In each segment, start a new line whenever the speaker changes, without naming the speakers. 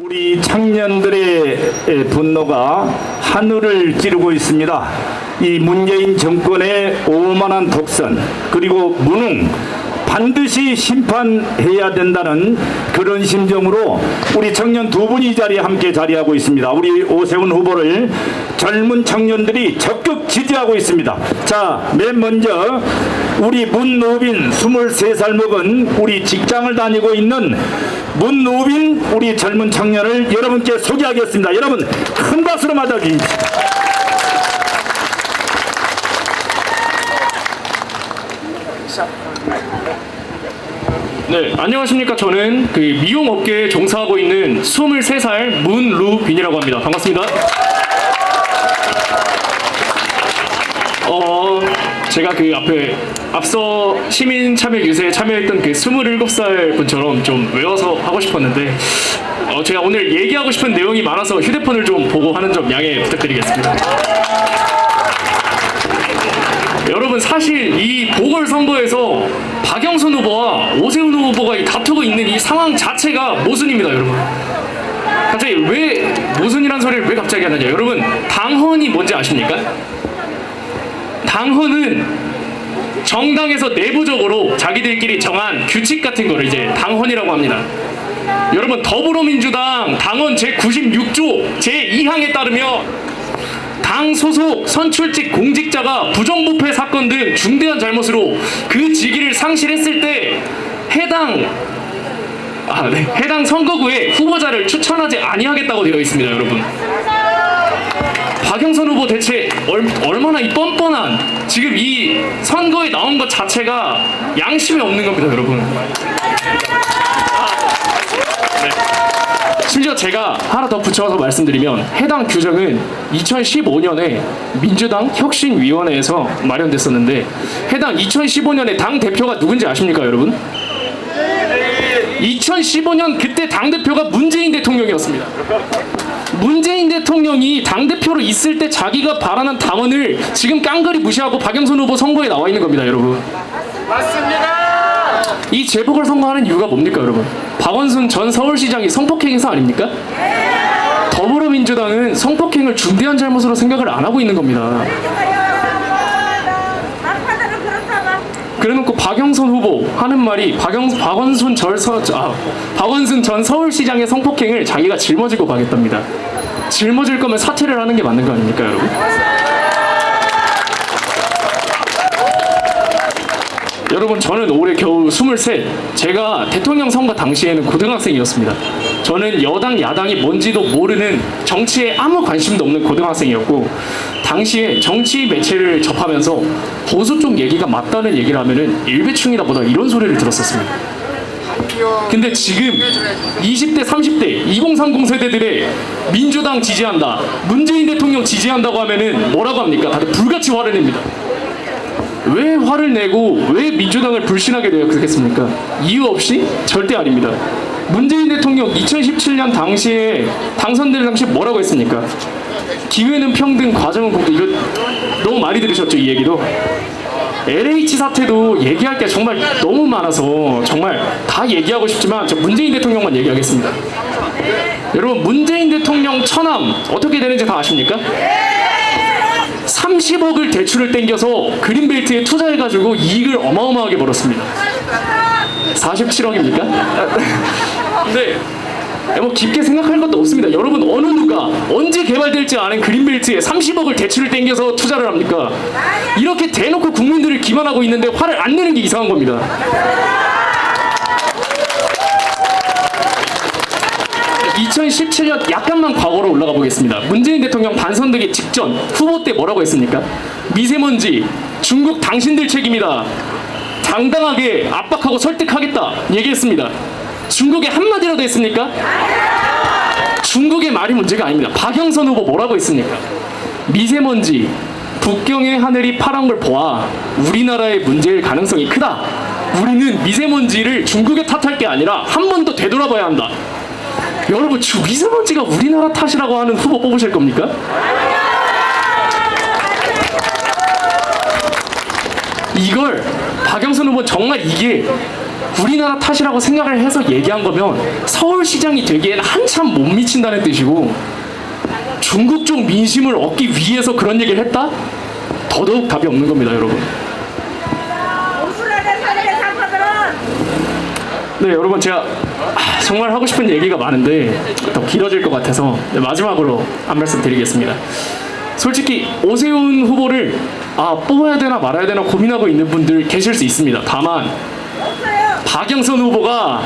우리 청년들의 분노가 하늘을 찌르고 있습니다. 이 문재인 정권의 오만한 독선 그리고 무능 반드시 심판해야 된다는 그런 심정으로 우리 청년 두 분이 이 자리에 함께 자리하고 있습니다. 우리 오세훈 후보를 젊은 청년들이 적극 지지하고 있습니다. 자, 맨 먼저 우리 문노빈 23살 먹은 우리 직장을 다니고 있는 문노빈 우리 젊은 청년을 여러분께 소개하겠습니다. 여러분 큰 박수로 맞아주십시오.
네, 안녕하십니까. 저는 그 미용업계에 종사하고 있는 23살 문루빈이라고 합니다. 반갑습니다. 제가 그 앞서 시민 참여 유세에 참여했던 그 27살 분처럼 좀 외워서 하고 싶었는데 제가 오늘 얘기하고 싶은 내용이 많아서 휴대폰을 좀 보고 하는 점 양해 부탁드리겠습니다. 여러분, 사실 이 보궐선거에서 박영선 후보와 오세훈 후보가 다투고 있는 이 상황 자체가 모순입니다. 여러분, 갑자기 왜 모순이란 소리를 왜 갑자기 하느냐. 여러분, 당헌이 뭔지 아십니까? 당헌은 정당에서 내부적으로 자기들끼리 정한 규칙 같은 거를 이제 당헌이라고 합니다. 여러분, 더불어민주당 당헌 제96조 제2항에 따르면 당 소속 선출직 공직자가 부정부패 사건 등 중대한 잘못으로 그 직위를 상실했을 때 해당 선거구에 후보자를 추천하지 아니하겠다고 되어 있습니다. 여러분, 박영선 후보 대체 얼마나 이 뻔뻔한, 지금 이 선거에 나온 것 자체가 양심이 없는 겁니다. 여러분, 심지어 제가 하나 더 붙여서 말씀드리면 해당 규정은 2015년에 민주당 혁신위원회에서 마련됐었는데 해당 2015년에 당대표가 누군지 아십니까? 여러분, 2015년 그때 당대표가 문재인 대통령이었습니다. 문재인 대통령이 당대표로 있을 때 자기가 바라는 당원을 지금 깡그리 무시하고 박영선 후보 선거에 나와 있는 겁니다. 여러분,
맞습니다.
이 재보궐선거 하는 이유가 뭡니까? 여러분, 박원순 전 서울시장이 성폭행 행사 아닙니까? 더불어민주당은 성폭행을 중대한 잘못으로 생각을 안 하고 있는 겁니다. 그래놓고 박영선 후보 하는 말이 박원순 전 서울시장의 성폭행을 자기가 짊어지고 가겠답니다. 짊어질 거면 사퇴를 하는 게 맞는 거 아닙니까, 여러분? 여러분, 저는 올해 겨우 23. 제가 대통령 선거 당시에는 고등학생이었습니다. 저는 여당 야당이 뭔지도 모르는, 정치에 아무 관심도 없는 고등학생이었고, 당시에 정치 매체를 접하면서 보수 쪽 얘기가 맞다는 얘기를 하면은 일배충이다 보다 이런 소리를 들었었습니다. 근데 지금 20대 30대 2030 세대들의 민주당 지지한다, 문재인 대통령 지지한다고 하면은 뭐라고 합니까? 다들 불같이 화를 냅니다. 왜 화를 내고 왜 민주당을 불신하게 되었겠습니까? 이유 없이? 절대 아닙니다. 문재인 대통령 2017년 당시에 당선될 당시 뭐라고 했습니까? 기회는 평등, 과정은 공정. 이거 너무 많이 들으셨죠, 이 얘기도? LH 사태도 얘기할 게 정말 너무 많아서 정말 다 얘기하고 싶지만 저 문재인 대통령만 얘기하겠습니다. 여러분, 문재인 대통령 처남 어떻게 되는지 다 아십니까? 30억을 대출을 땡겨서 그린벨트에 투자해가지고 이익을 어마어마하게 벌었습니다. 47억입니까? 근데 뭐 깊게 생각할 것도 없습니다. 여러분, 어느 누가 언제 개발될지 아는 그린벨트에 30억을 대출을 땡겨서 투자를 합니까? 이렇게 대놓고 국민들을 기만하고 있는데 화를 안 내는 게 이상한 겁니다. 2017년 약간만 과거로 올라가 보겠습니다. 문재인 대통령 당선되기 직전 후보 때 뭐라고 했습니까? 미세먼지 중국 당신들 책임이다, 당당하게 압박하고 설득하겠다 얘기했습니다. 중국에 한마디라도 했습니까? 중국의 말이 문제가 아닙니다. 박영선 후보 뭐라고 했습니까? 미세먼지, 북경의 하늘이 파란 걸 보아 우리나라의 문제일 가능성이 크다. 우리는 미세먼지를 중국에 탓할 게 아니라 한 번 더 되돌아봐야 한다. 여러분, 미세먼지가 우리나라 탓이라고 하는 후보 뽑으실 겁니까? 이걸 박영선 후보 정말 이게 우리나라 탓이라고 생각을 해서 얘기한 거면 서울시장이 되기엔 한참 못 미친다는 뜻이고, 중국 쪽 민심을 얻기 위해서 그런 얘기를 했다? 더더욱 답이 없는 겁니다, 여러분. 네, 여러분, 제가 정말 하고 싶은 얘기가 많은데 더 길어질 것 같아서 마지막으로 한 말씀 드리겠습니다. 솔직히 오세훈 후보를 뽑아야 되나 말아야 되나 고민하고 있는 분들 계실 수 있습니다. 다만 박영선 후보가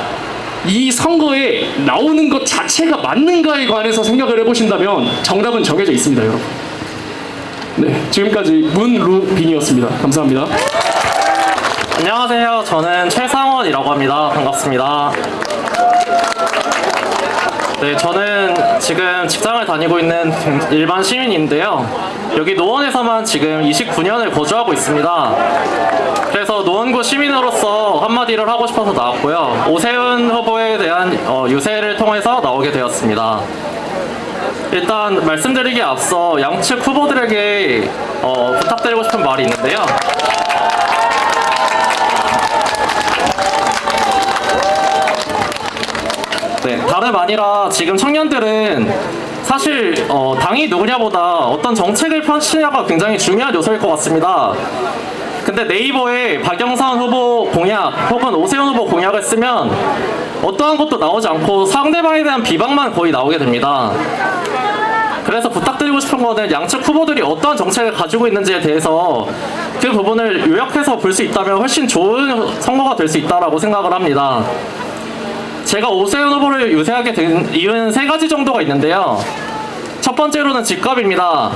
이 선거에 나오는 것 자체가 맞는가에 관해서 생각을 해보신다면 정답은 정해져 있습니다, 여러분. 네, 지금까지 문루빈이었습니다. 감사합니다.
안녕하세요. 저는 최상원이라고 합니다. 반갑습니다. 네, 저는 지금 직장을 다니고 있는 일반 시민인데요. 여기 노원에서만 지금 29년을 거주하고 있습니다. 그래서 노원구 시민으로서 한마디를 하고 싶어서 나왔고요. 오세훈 후보에 대한 유세를 통해서 나오게 되었습니다. 일단 말씀드리기에 앞서 양측 후보들에게 부탁드리고 싶은 말이 있는데요. 네, 다름 아니라 지금 청년들은 사실 당이 누구냐보다 어떤 정책을 펼치냐가 굉장히 중요한 요소일 것 같습니다. 근데 네이버에 박영선 후보 공약 혹은 오세훈 후보 공약을 쓰면 어떠한 것도 나오지 않고 상대방에 대한 비방만 거의 나오게 됩니다. 그래서 부탁드리고 싶은 거는 양측 후보들이 어떠한 정책을 가지고 있는지에 대해서 그 부분을 요약해서 볼 수 있다면 훨씬 좋은 선거가 될 수 있다고 생각을 합니다. 제가 오세훈 후보를 유세하게 된 이유는 3가지 정도가 있는데요. 첫 번째로는 집값입니다.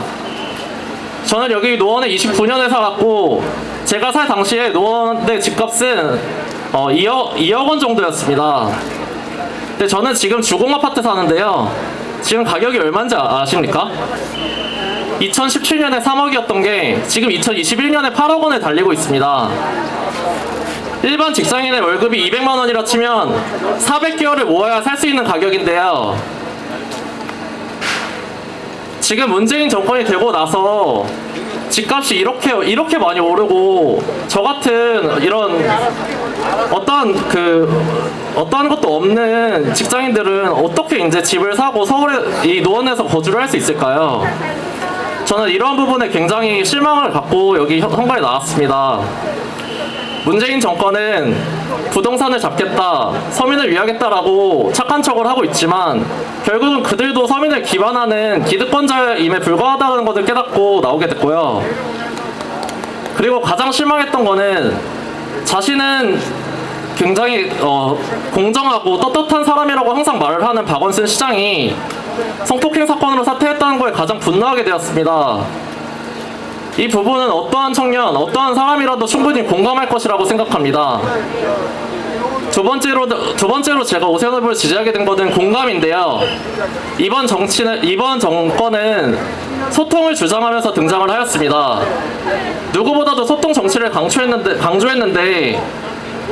저는 여기 노원에 29년을 살았고 제가 살 당시에 노원의 집값은 2억 원 정도였습니다. 근데 저는 지금 주공 아파트 사는데요. 지금 가격이 얼마인지 아십니까? 2017년에 3억이었던 게 지금 2021년에 8억 원을 달리고 있습니다. 일반 직장인의 월급이 200만 원이라 치면 400개월을 모아야 살 수 있는 가격인데요. 지금 문재인 정권이 되고 나서 집값이 이렇게 많이 오르고 저 같은 이런 어떠한 것도 없는 직장인들은 어떻게 이제 집을 사고 서울에 이 노원에서 거주를 할 수 있을까요? 저는 이러한 부분에 굉장히 실망을 갖고 여기 선거에 나왔습니다. 문재인 정권은 부동산을 잡겠다, 서민을 위하겠다라고 착한 척을 하고 있지만 결국은 그들도 서민을 기반하는 기득권자임에 불과하다는 것을 깨닫고 나오게 됐고요. 그리고 가장 실망했던 거는 자신은 굉장히 공정하고 떳떳한 사람이라고 항상 말을 하는 박원순 시장이 성폭행 사건으로 사퇴했다는 거에 가장 분노하게 되었습니다. 이 부분은 어떠한 청년, 어떠한 사람이라도 충분히 공감할 것이라고 생각합니다. 두 번째로 제가 오세훈 후보를 지지하게 된 것은 공감인데요. 이번 정권은 소통을 주장하면서 등장을 하였습니다. 누구보다도 소통 정치를 강조했는데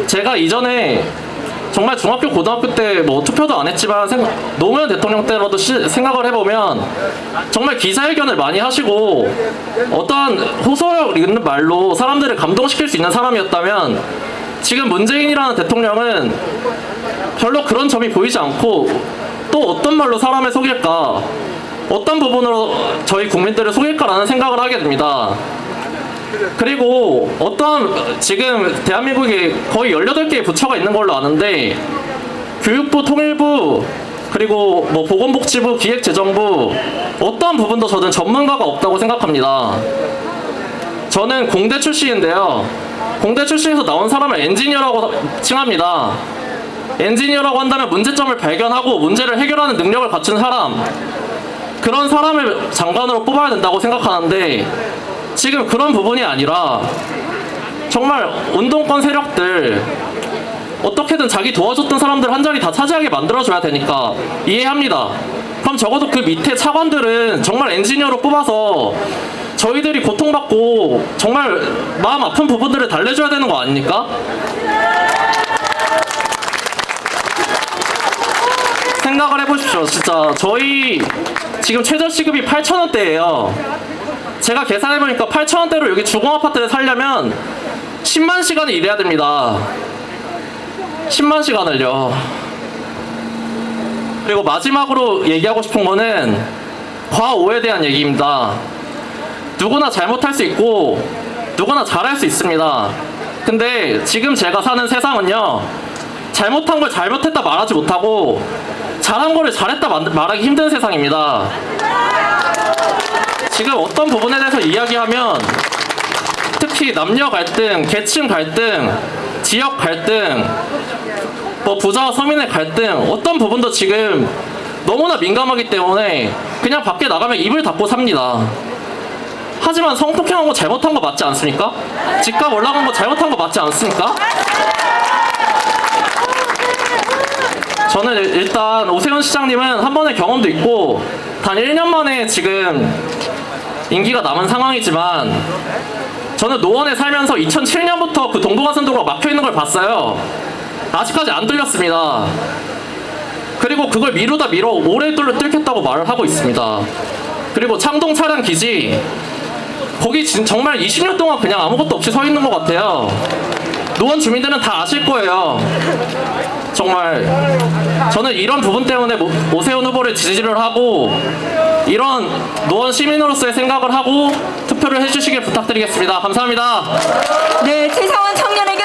제가 이전에 정말 중학교, 고등학교 때 뭐 투표도 안 했지만 노무현 대통령 때라도 생각을 해보면 정말 기자회견을 많이 하시고 어떠한 호소력 있는 말로 사람들을 감동시킬 수 있는 사람이었다면 지금 문재인이라는 대통령은 별로 그런 점이 보이지 않고 또 어떤 말로 사람을 속일까, 어떤 부분으로 저희 국민들을 속일까라는 생각을 하게 됩니다. 그리고 지금 대한민국에 거의 18개의 부처가 있는 걸로 아는데 교육부, 통일부, 그리고 뭐 보건복지부, 기획재정부 어떠한 부분도 저는 전문가가 없다고 생각합니다. 저는 공대 출신인데요. 공대 출신에서 나온 사람을 엔지니어라고 칭합니다. 엔지니어라고 한다면 문제점을 발견하고 문제를 해결하는 능력을 갖춘 사람, 그런 사람을 장관으로 뽑아야 된다고 생각하는데 지금 그런 부분이 아니라 정말 운동권 세력들 어떻게든 자기 도와줬던 사람들 한 자리 다 차지하게 만들어줘야 되니까 이해합니다. 그럼 적어도 그 밑에 차관들은 정말 엔지니어로 뽑아서 저희들이 고통받고 정말 마음 아픈 부분들을 달래줘야 되는 거 아닙니까? 생각을 해보십시오. 진짜 저희 지금 최저시급이 8,000원대예요. 제가 계산해보니까 8,000원대로 여기 주공아파트를 살려면 10만 시간을 일해야 됩니다. 10만 시간을요. 그리고 마지막으로 얘기하고 싶은 거는 과오에 대한 얘기입니다. 누구나 잘못할 수 있고 누구나 잘할 수 있습니다. 근데 지금 제가 사는 세상은요, 잘못한 걸 잘못했다 말하지 못하고 잘한 거를 잘했다 말하기 힘든 세상입니다. 지금 어떤 부분에 대해서 이야기하면 특히 남녀 갈등, 계층 갈등, 지역 갈등, 뭐 부자와 서민의 갈등, 어떤 부분도 지금 너무나 민감하기 때문에 그냥 밖에 나가면 입을 닫고 삽니다. 하지만 성폭행한 거 잘못한 거 맞지 않습니까? 집값 올라간 거 잘못한 거 맞지 않습니까? 저는 일단 오세훈 시장님은 한 번의 경험도 있고 단 1년 만에 지금 임기가 남은 상황이지만 저는 노원에 살면서 2007년부터 그 동부가선도로가 막혀있는 걸 봤어요. 아직까지 안 뚫렸습니다. 그리고 그걸 미루다 올해 뚫겠다고 말을 하고 있습니다. 그리고 창동 차량 기지, 거기 정말 20년 동안 그냥 아무것도 없이 서 있는 것 같아요. 노원 주민들은 다 아실 거예요. 정말 저는 이런 부분 때문에 오세훈 후보를 지지를 하고 이런 노원 시민으로서의 생각을 하고 투표를 해주시길 부탁드리겠습니다. 감사합니다.
네, 최상원 청년에게